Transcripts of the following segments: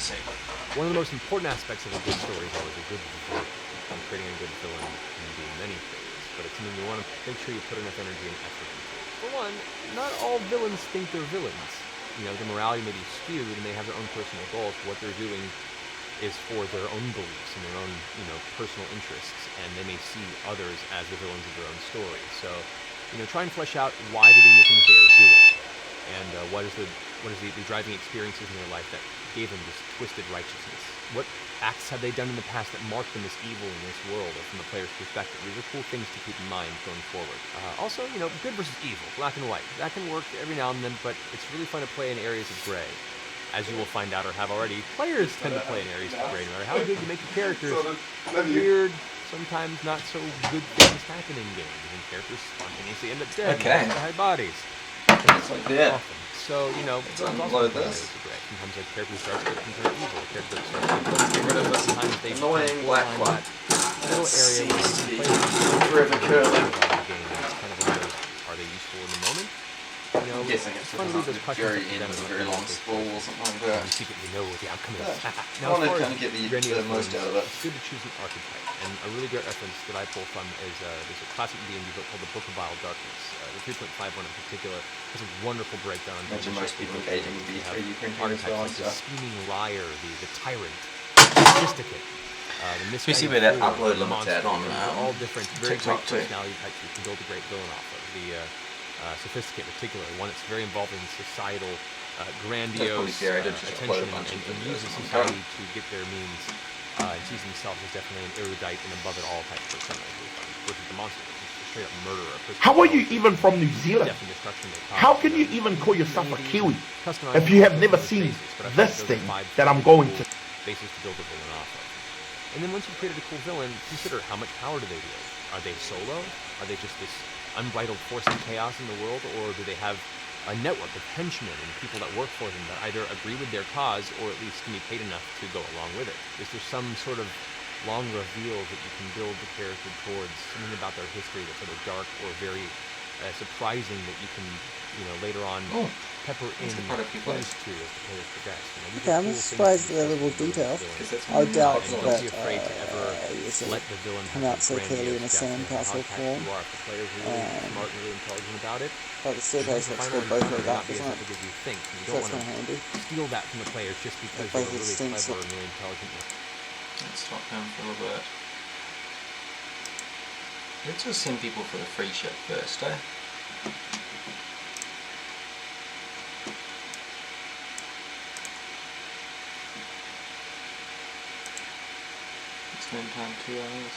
see. One of the most important aspects of a good story is always a good villain. And creating a good villain can do many things, but it's something you want to make sure you put enough energy and effort into. For one, not all villains think they're villains. You know, their morality may be skewed and they have their own personal goals, but what they're doing is for their own beliefs and their own, you know, personal interests, and they may see others as the villains of their own story. So, you know, try and flesh out why they're doing the things they are doing, and what is the driving experiences in their life that gave them this twisted righteousness. What acts have they done in the past that marked them as evil in this world, or from the player's perspective? These are cool things to keep in mind going forward. Also, you know, good versus evil, black and white. That can work every now and then, but it's really fun to play in areas of gray. As you will find out, or have already, players tend to play in areas of gray, no matter how good you make your characters. Weird, sometimes not so good things happen in games, and characters spontaneously end up dead. Okay. They hide bodies. It's like that. Often. So, you know, Let's villains unload also play in this. areas of gray. Sometimes a character starts to turn evil, a character starts to get rid of us. Sometimes they Annoying black one. little area where Seems to be you play forever curling. game. It's kind of one of those, are they useful in the moment? You know, I'm guessing it's fun to because leave those the questions very up to end them was a and very let them long go sprawl or something like that. you secretly know what the outcome is. Yeah. Now, I want as to far kind as of get the grandiose most villains, out of it. it's good to choose an archetype, and a really great reference that I pull from is there's a classic D&D book called The Book of Vile Darkness. The 3.5 one in particular has a wonderful breakdown on Imagine most people engaging with these 3D printing as archetypes well and like the stuff. scheming liar, the tyrant, the sophisticate, the Should we see where that misguided upload fool, the limit's at monster. on They're all different, very great TikTok too? personality types you can build a great villain off of. The sophisticate in particular, one that's very involved in societal, grandiose fair, I did just upload attention a bunch of and videos uses on society to get their means. And sees himself as definitely an erudite and above it all type of personality. Versus the monster, which is a straight up murderer. a person How are who you even from New Zealand? death and destruction they cause. How can you even call yourself a Kiwi if you have never seen this thing that I'm going to? Basis to build a villain off of. And then once you've created a cool villain, consider how much power do they wield? Are they solo? Are they just this unbridled force of chaos in the world? Or do they have a network of henchmen and people that work for them that either agree with their cause or at least can be paid enough to go along with it? Is there some sort of long reveal that you can build the character towards, something about their history that's sort of dark or very surprising that you can, you know, later on pepper in clues to as the players progress? You know, these Okay, are I'm cool surprised things at the level of to build detail. a villain. I doubt And don't that be afraid to ever it's let the villain come have out so a clearly in a grandiose death, no matter how sandcastle attached form. you are. If the players are really smart and really intelligent about it, But the staircase the looks final good both encounter ways may up, not be as doesn't it? epic as you think. You So don't that's want kind of to handy. steal that from the players just because Both they're of the really stinks clever look- and really intelligent. Let's stop down for a little bit. Let's just send people for the free ship first, eh? Spend time 2 hours.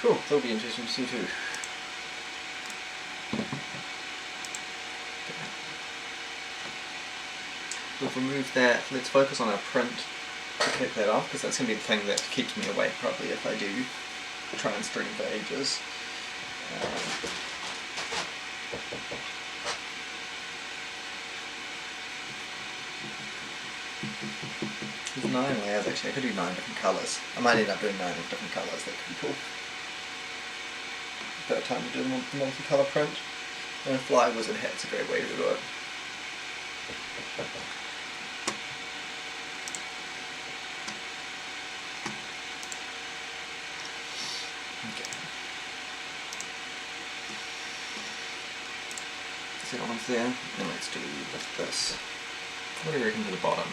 Cool, that'll be interesting to see too. We've removed that. Let's focus on our print to kick that off, because that's going to be the thing that keeps me awake probably if I do try and stream for ages. There's 9 layers actually, I could do 9 different colours. I might end up doing 9 different colours, that could be cool. Better time to do the multicolour print. And a fly wizard hat's a great way to do it. Okay. See that one's there? And let's do this. What do you reckon to the bottom?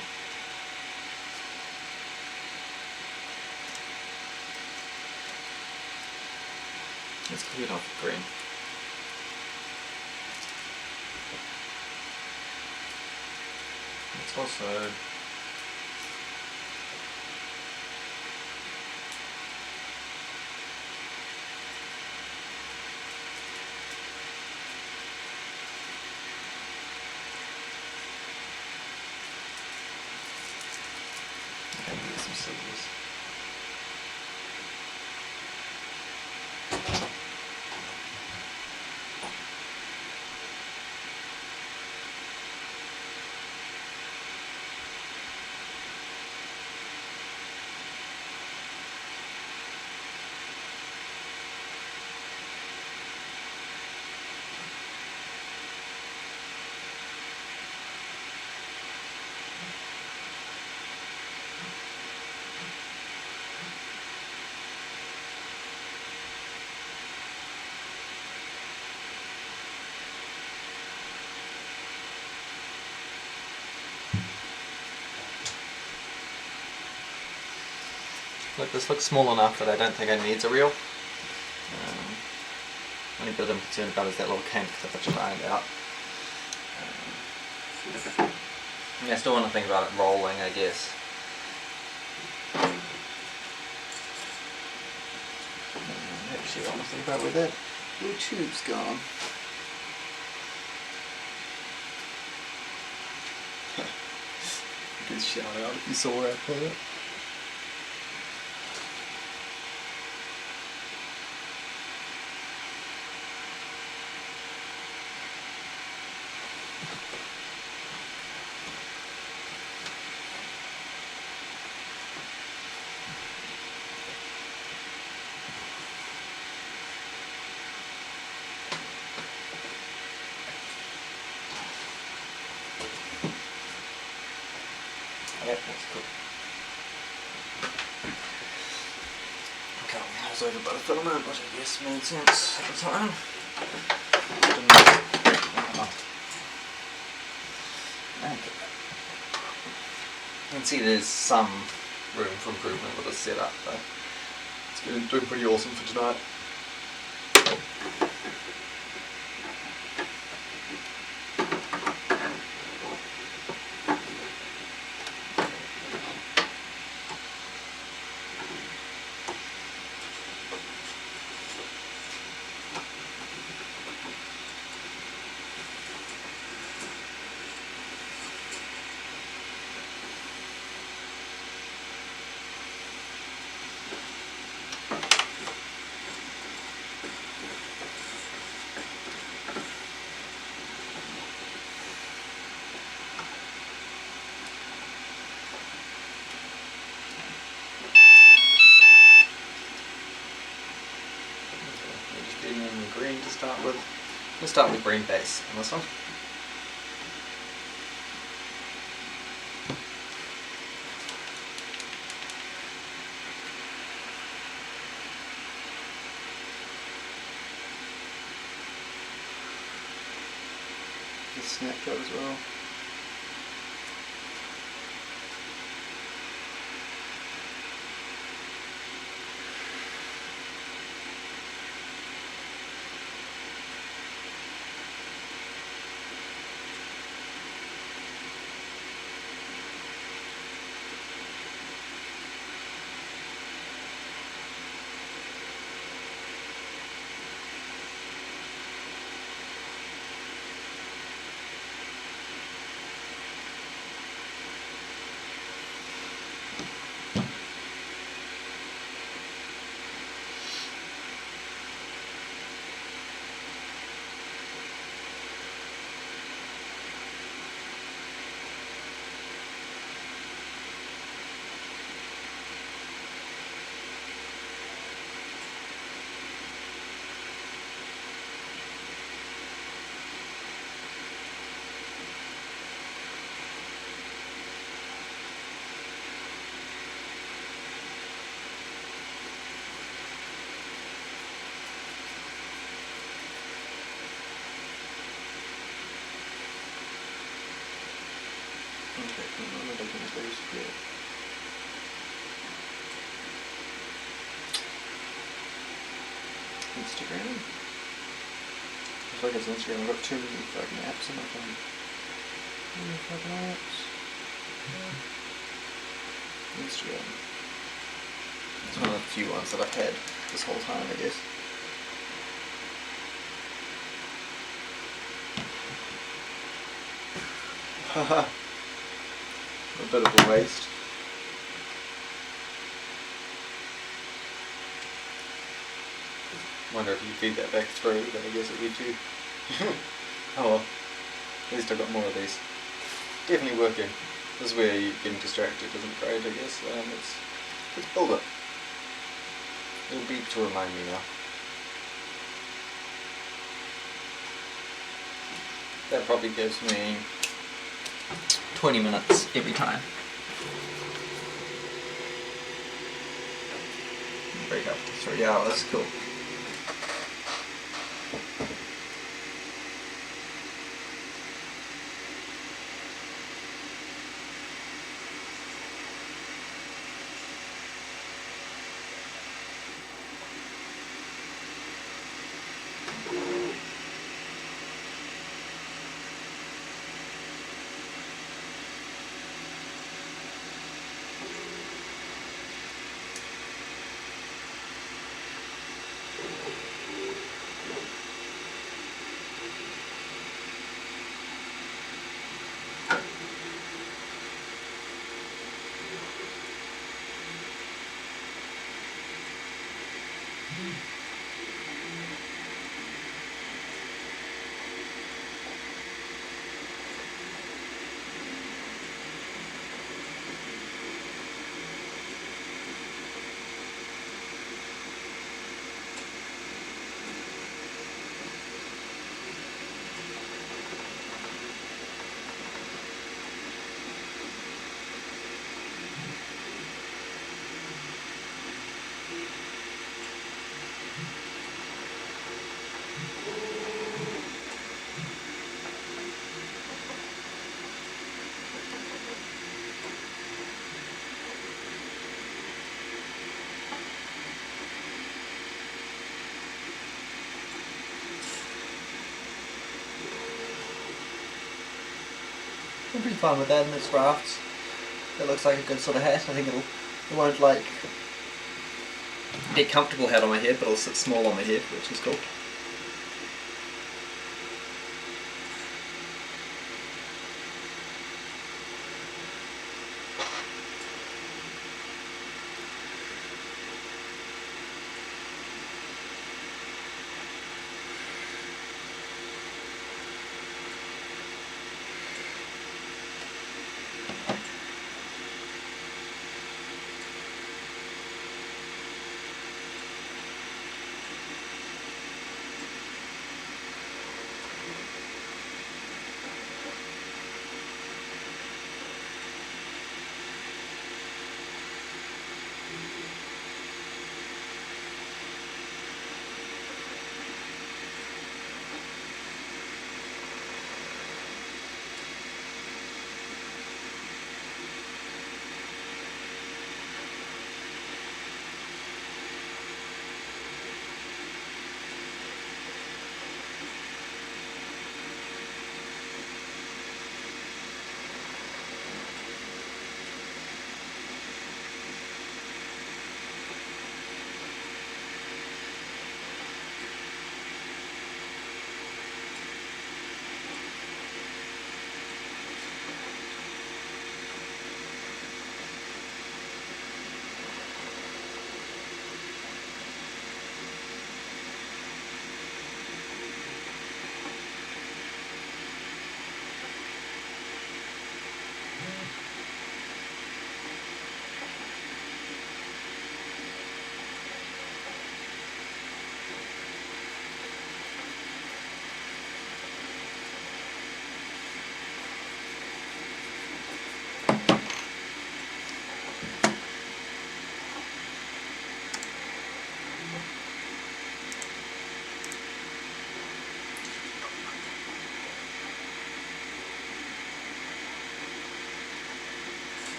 Let's clear it off with green. Let's also I guess. Look, this looks small enough that I don't think it needs a reel. Only bit I'm concerned about is that little kink that I've just ironed out. Yeah, I still want to think about it rolling, I guess. Actually, I want to think about where that blue tube's gone. Good shout out if you saw where I put it. Yep, that's cool. Okay, I was over by the filament, which I guess made sense at the time. You can see there's some room for improvement with this setup, but it's doing pretty awesome for tonight. Green to start with. We'll start with green base on this one. The snapshot as well. Instagram. I feel like it's Instagram. I've got too many fucking apps on my phone. Too many fucking apps. Instagram. It's one of the few ones that I've had this whole time, I guess. Haha. A bit of a waste. Wonder if you feed that back through, but I guess it'd be too. Oh well. At least I've got more of these. Definitely working. This is where you getting distracted isn't great, I guess. Let's build it. It'll beep to remind me now. That probably gives me 20 minutes every time. Break up to 3 hours, cool. I'm pretty fine with that in its rafts. It looks like a good sort of hat. I think it won't like be a comfortable hat on my head, but it'll sit small on my head, which is cool.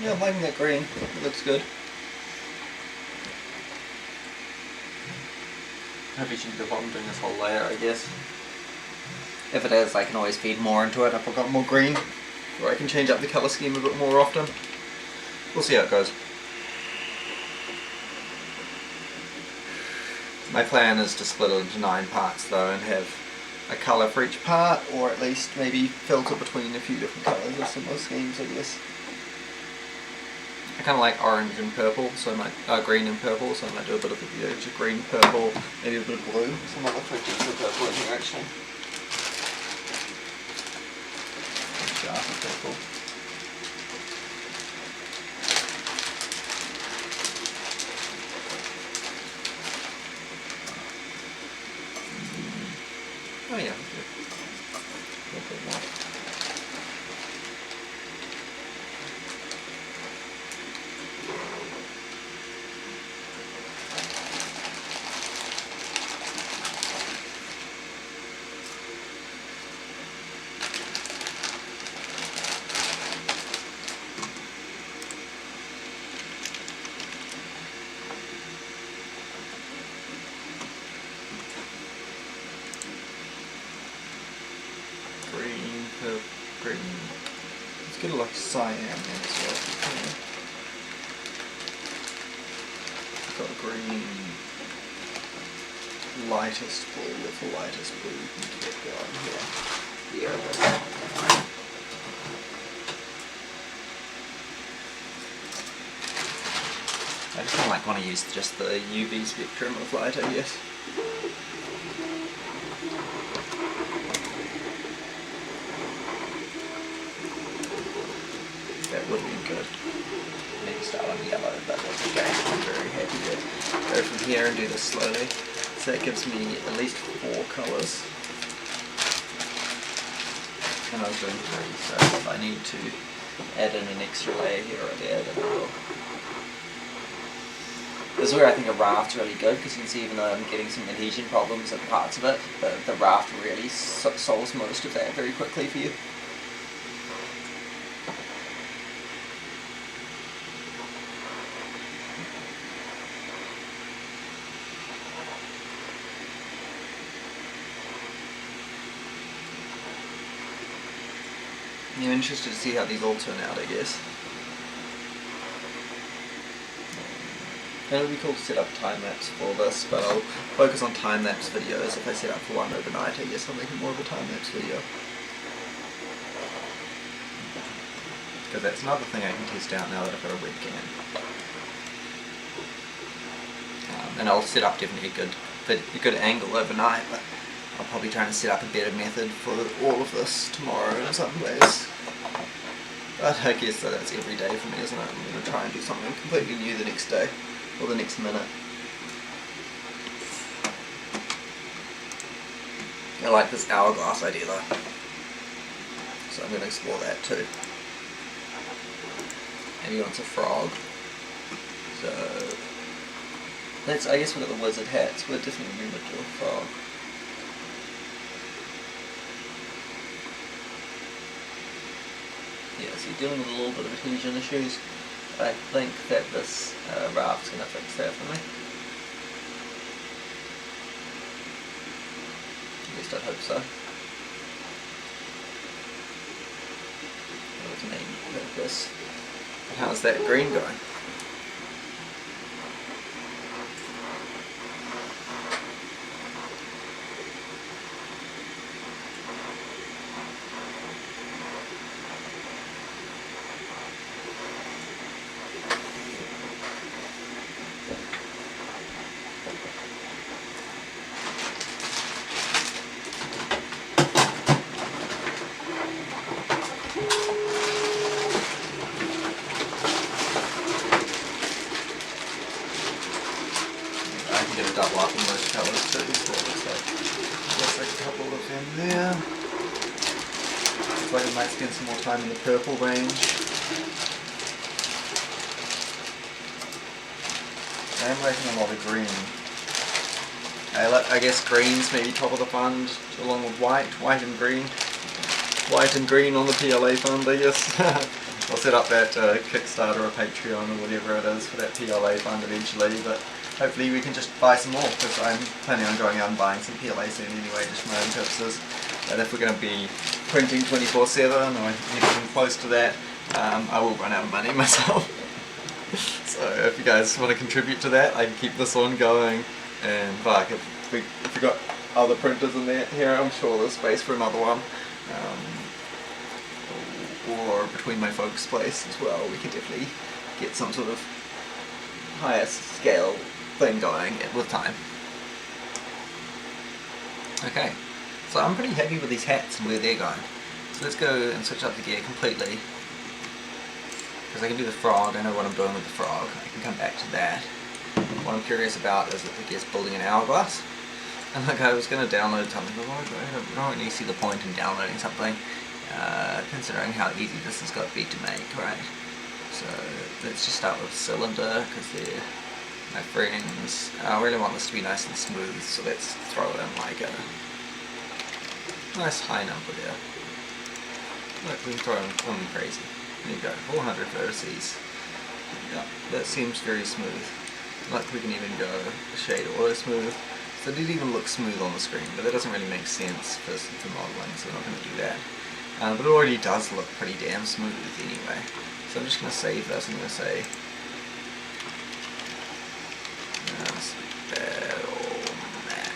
Yeah, I'm liking that green. It looks good. Maybe change the bottom doing this whole layer, I guess. If it is, I can always feed more into it if I've got more green. Or I can change up the colour scheme a bit more often. We'll see how it goes. My plan is to split it into 9 parts though and have a colour for each part, or at least maybe filter between a few different colours of similar schemes, I guess. I kind of like orange and purple, so I might, green and purple, so I might do a bit of a video to green, purple, maybe a bit of blue. Some other pictures of purple in here actually. Darker purple. Oh yeah, good. A little bit more. Green. Let's get a like cyan in as well. Got a green lightest blue with the lightest blue you can get going here. Yeah. I just kind of like want to use just the UV spectrum of light, I guess. That would be good. Maybe start on yellow, but that's okay. I'm very happy to go from here and do this slowly. So that gives me at least 4 colours. And I was doing 3, so if I need to add in an extra layer here or there, then I will. This is where I think a raft's really good, because you can see even though I'm getting some adhesion problems in parts of it, the raft really solves most of that very quickly for you. I'm interested to see how these all turn out, I guess. And it would be cool to set up a time-lapse for this, but I'll focus on time-lapse videos. If I set up for one overnight, I guess I'll make it more of a time-lapse video. Because that's another thing I can test out now that I've got a webcam. And I'll set up definitely a good angle overnight, but I'll probably try and set up a better method for all of this tomorrow in some ways. But I guess that's every day for me, isn't it? I'm going to try and do something completely new the next day, or the next minute. I like this hourglass idea though, so I'm going to explore that too. And he wants a frog, so let's, I guess we've got the wizard hats, we'll definitely remember to do a frog. Yeah, so you're dealing with a little bit of adhesion issues. I think that this raft's going to fix that for me. At least I hope so. That was the main purpose. But how's that green going? Double up in those colours too, so it looks like a couple of them there. Looks like I might spend some more time in the purple range. I am liking a lot of green. I guess green's maybe top of the fund, along with white and green. White and green on the PLA fund, I guess. I'll set up that Kickstarter or Patreon or whatever it is for that PLA fund eventually, but hopefully we can just buy some more, because I'm planning on going out and buying some PLA soon anyway, just for my own purposes. But if we're going to be printing 24/7 or anything close to that, I will run out of money myself. So if you guys want to contribute to that, I can keep this one going, and fuck, if we got other printers in there here, I'm sure there's space for another one. Or between my folks' place as well, we could definitely get some sort of higher scale thing going with time. Okay, so I'm pretty happy with these hats and where they're going. So let's go and switch up the gear completely. Because I can do the frog, I know what I'm doing with the frog, I can come back to that. What I'm curious about is that the gear's building an hourglass. And like I was going to download something, but I don't really see the point in downloading something, considering how easy this has got to be to make, right? So let's just start with cylinder, because they're my friends. I really want this to be nice and smooth, so let's throw in like a nice high number there. Look, we can throw in something crazy. There you go, 400 vertices. Yeah, that seems very smooth. Like we can even go a shade auto smooth. So it did even look smooth on the screen, but that doesn't really make sense for modeling, so we're not going to do that. But it already does look pretty damn smooth anyway. So I'm just going to save this. I'm going to say battle map.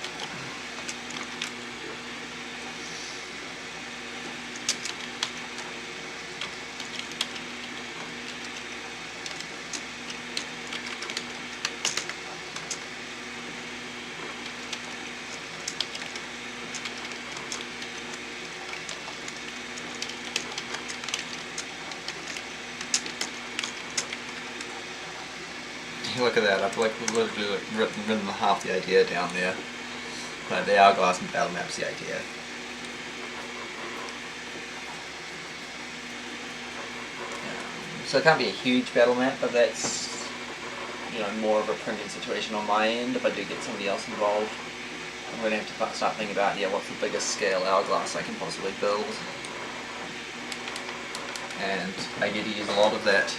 Look at that, I've like literally written half the idea down there. Like the hourglass and battle map's the idea. So it can't be a huge battle map, but that's, you know, more of a printing situation on my end. If I do get somebody else involved, I'm going to have to start thinking about, yeah, what's the biggest scale hourglass I can possibly build. And I get to use a lot of that.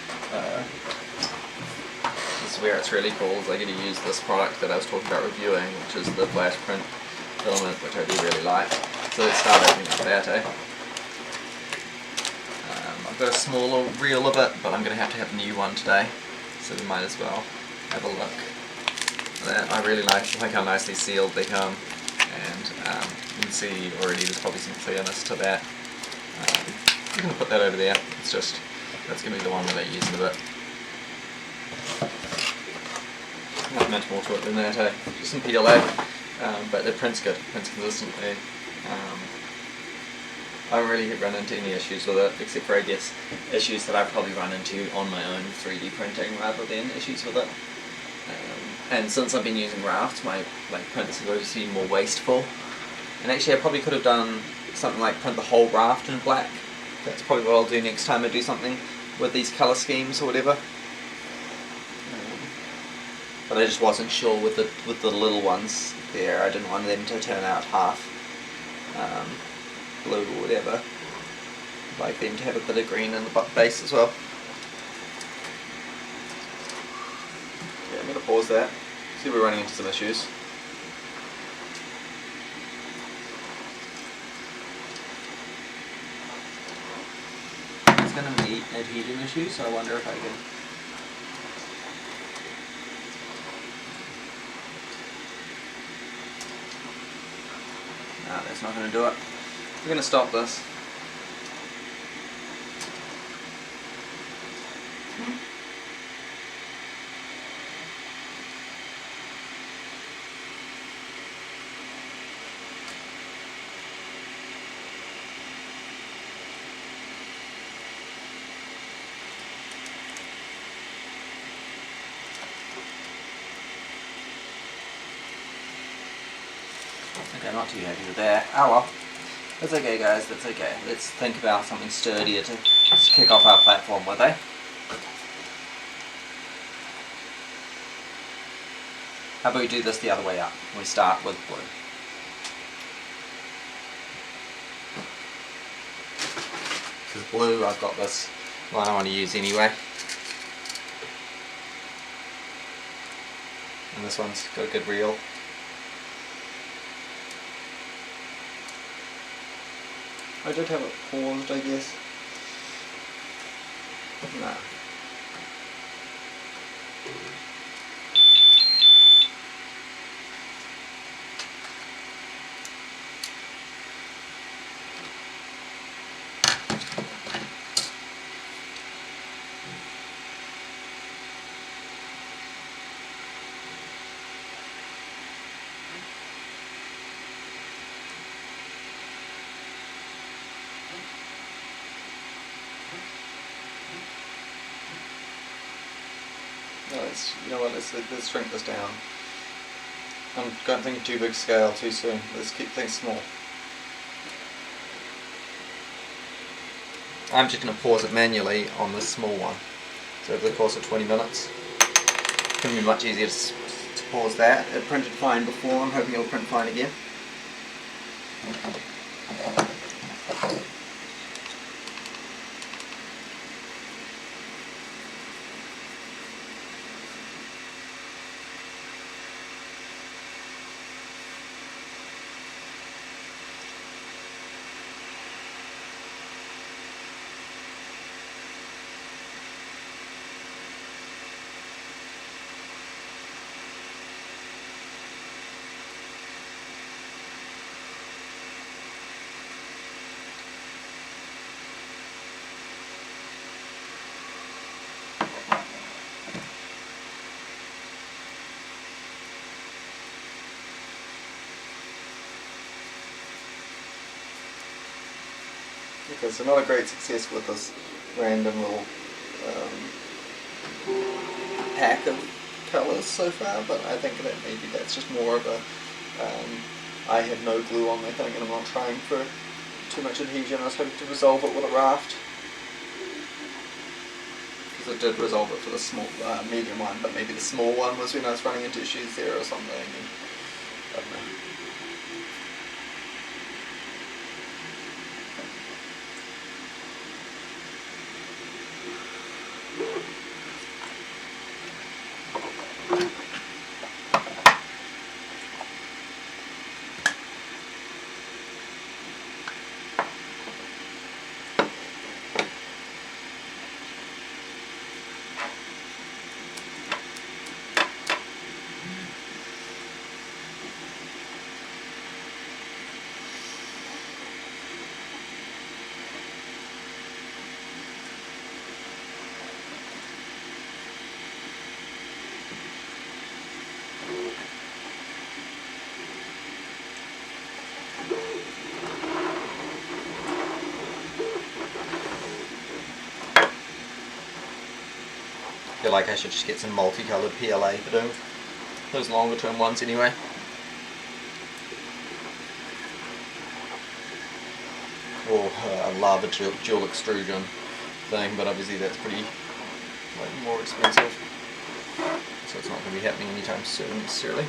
This is where it's really cool, is I get to use this product that I was talking about reviewing, which is the flash print filament, which I do really like. So let's start opening up that, eh? I've got a smaller reel of it, but I'm going to have a new one today, so we might as well have a look. I really like how nicely sealed they come, and you can see already there's probably some clearness to that. I'm going to put that over there. It's just, that's going to be the one that I use in a bit. Not much more to it than that, eh? Just some PLA, but it prints good, prints consistently. I haven't really run into any issues with it, except for I guess issues that I've probably run into on my own 3D printing rather than issues with it. And since I've been using Raft, my prints have always been more wasteful. And actually I probably could have done something like print the whole Raft in black. That's probably what I'll do next time I do something with these colour schemes or whatever. But I just wasn't sure with the little ones there. I didn't want them to turn out half blue or whatever. I'd like them to have a bit of green in the base as well. Yeah, I'm going to pause that. See, we're running into some issues. It's going to be adhesion issues, so I wonder if I can. No, that's not going to do it. We're going to stop this. Okay, not too happy with that. Oh well. That's okay, guys, that's okay. Let's think about something sturdier to kick off our platform with, eh? How about we do this the other way up? We start with blue. This is blue, I've got this one I want to use anyway. And this one's got a good reel. I did have it paused, I guess. Nah. No, you know what, let's shrink this down. I'm not thinking too big scale too soon. Let's keep things small. I'm just going to pause it manually on this small one. So over the course of 20 minutes. It's going to be much easier to pause that. It printed fine before, I'm hoping it'll print fine again. Okay, so not a great success with this random little pack of colours so far, but I think that maybe that's just more of a I have no glue on my thing and I'm not trying for too much adhesion. I was hoping to resolve it with a raft, because it did resolve it for the small medium one, but maybe the small one was when I was running into issues there or something, and I don't know. I feel like I should just get some multicoloured PLA for doing those longer term ones anyway. Or a lava dual extrusion thing, but obviously that's pretty more expensive, so it's not going to be happening anytime soon necessarily.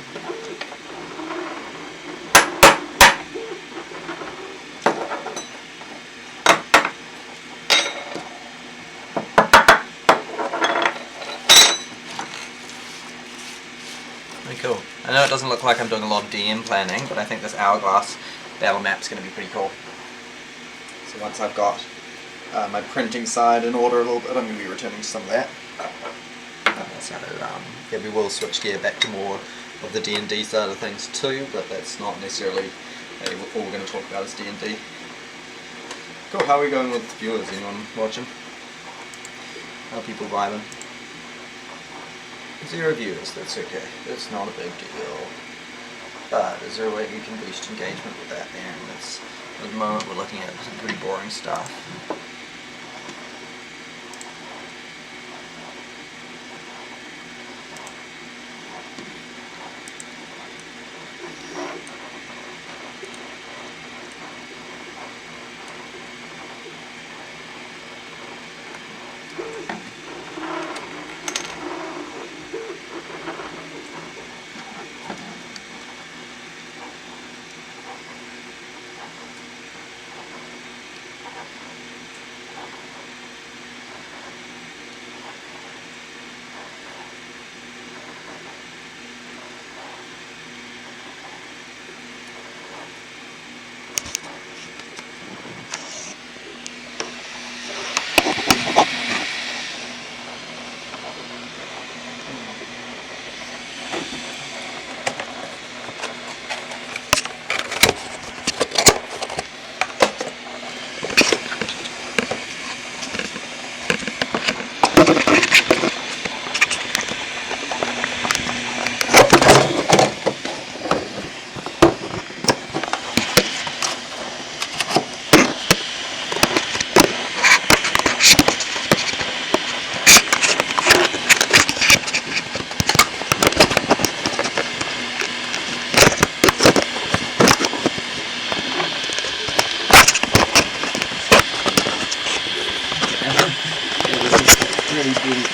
Cool. I know it doesn't look like I'm doing a lot of DM planning, but I think this hourglass battle map is going to be pretty cool. So once I've got my printing side in order a little bit, I'm going to be returning some of that. So yeah, we will switch gear back to more of the D&D side of things too, but that's not necessarily all we're going to talk about is D&D. Cool, how are we going with viewers? Anyone watching? How are people vibing? 0 viewers, that's okay. That's not a big deal. But is there a way we can boost engagement with that there? And that's, at the moment we're looking at some pretty boring stuff.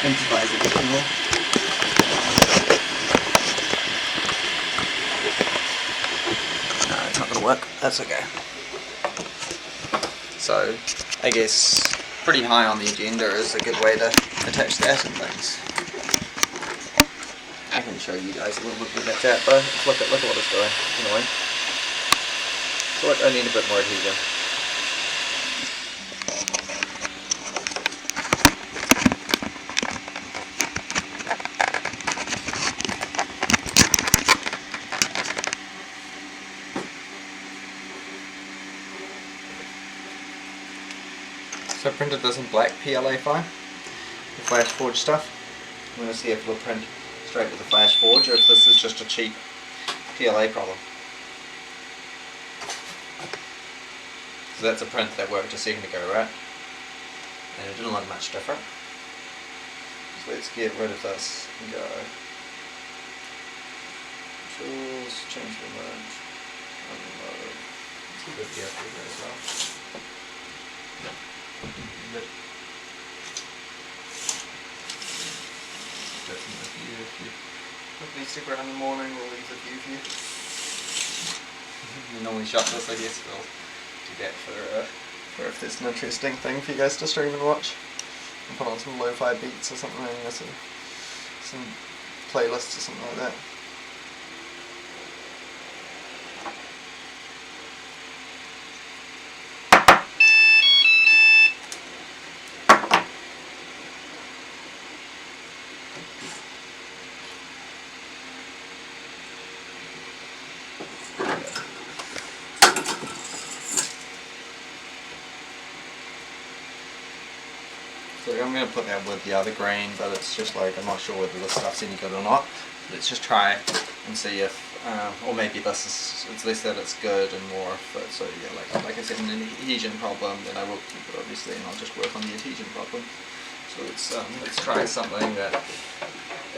improvise a bit more. No, it's not going to work. That's okay. So, I guess pretty high on the agenda is a good way to attach that and things. I can show you guys a little bit where that's at, but look at what it's doing. Annoying. So I need a bit more adhesion. So I printed this in black PLA fine, the Flash Forge stuff. I'm going to see if it'll print straight with the Flash Forge or if this is just a cheap PLA problem. So that's a print that worked a second ago, right? And it didn't look much different. So let's get rid of this and go tools, change the image, unload. Let's keep it here as well. Hopefully stick around in the morning, we'll leave the view for you. We normally shot this, I guess we'll do that for if there's an interesting thing for you guys to stream and watch. And put on some lo-fi beats or something, or some playlists or something like that. So I'm going to put that with the other grain, but it's just like, I'm not sure whether this stuff's any good or not. Let's just try and see if, or maybe this is, it's less that it's good and more if it, so yeah, like I said, an adhesion problem, then I will keep it obviously, and I'll just work on the adhesion problem. So let's try something that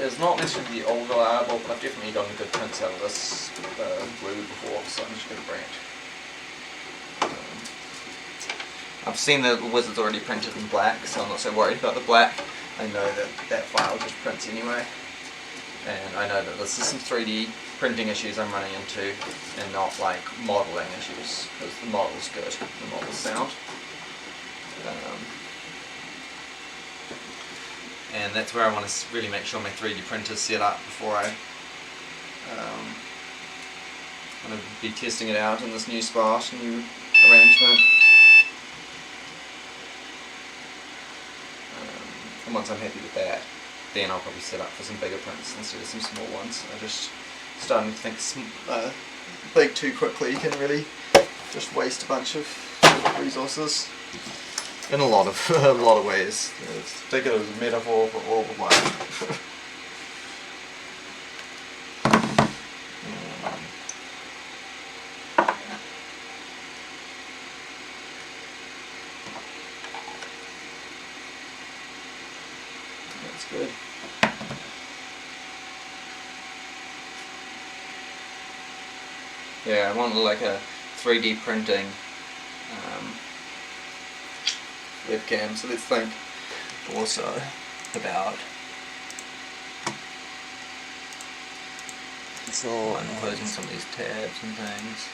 is not necessarily the old reliable, but I've definitely gotten good prints out of this glue before, so I'm just going to bring it. I've seen the Wizard's already printed in black, so I'm not so worried about the black. I know that that file just prints anyway. And I know that this is some 3D printing issues I'm running into, and not like modeling issues, because the model's good, the model's sound. And that's where I want to really make sure my 3D printer's set up before I I'm going to be testing it out in this new spot, new arrangement. And once I'm happy with that, then I'll probably set up for some bigger prints instead of some small ones. I'm just starting to think big too quickly can really just waste a bunch of resources in a lot of ways. Let's take it as a metaphor for all of life. That's good. Yeah, I want like a 3D printing webcam, so let's think also about closing some of these tabs and things.